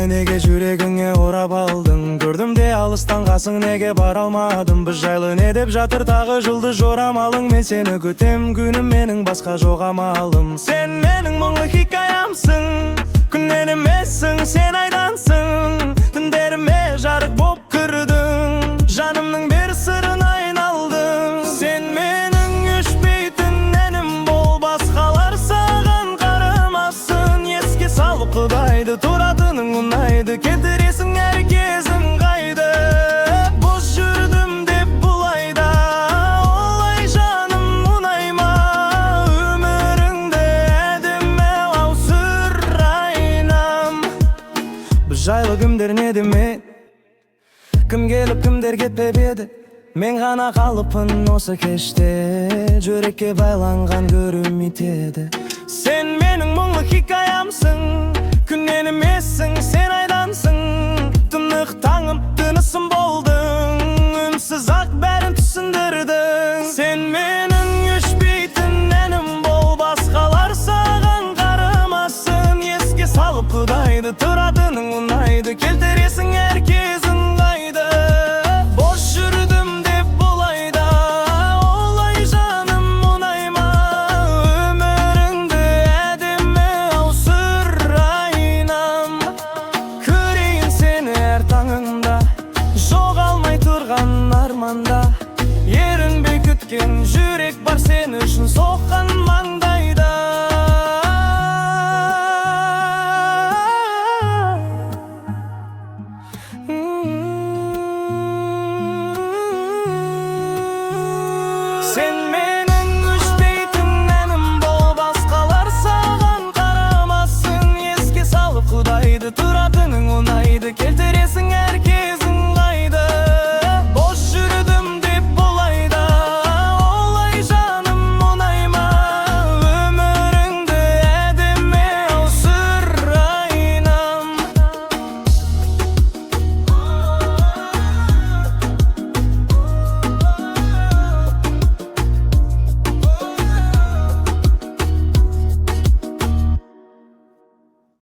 неге жүрегіңе орап алдың? Көрдім де алыстан қасың, неге бара алмадым? Біз жайлы не деп жатыр тағы жұлдыз жорамалың? Мен сені күтем күнім, менің басқа жоқ амалым. Сен менің мұңлы хикаямсың, күннен емессің, сен айдансың. Түндеріме жарық боп кірдің, жанымның бір сырын айналдың. Сен менің өшпейтін әнім бол, басқалар саған қарамасын. Еске салып құдайды, тұратының ұнайды, кетіресің әр кезім қайды. Бос жүрдім деп бұлайда, олай жаным ұнайма. Өміріңді әдемі ау сұрайнам. Біз жайлы кімдер не деме, кім келіп кімдер кетпеп еді? Мен ғана қалыппын осы кеште, жүрекке байланған көрім етеді. Сен менің мұңлы хикаямсың, күннен емессің, сен айдансың. Тынық таңым, тынысым болдың, үнсіз ақ бәрін түсіндірдің. Сен менің өшпейтін әнім бол, басқалар саған қарамасын. Еске салып құдайды, тұратының ұнайды, келтіресің әр кезің қайды. Бос жүрдім деп бұлайда, олай жаным ұнайма. Өміріңді әдемі ау сұрайнам. Көрейін сені әр таңыңда, жоғалмай тұрған арманда. Ерінбей күткен жүрек бар сен үшін соққан маңдайда. Sen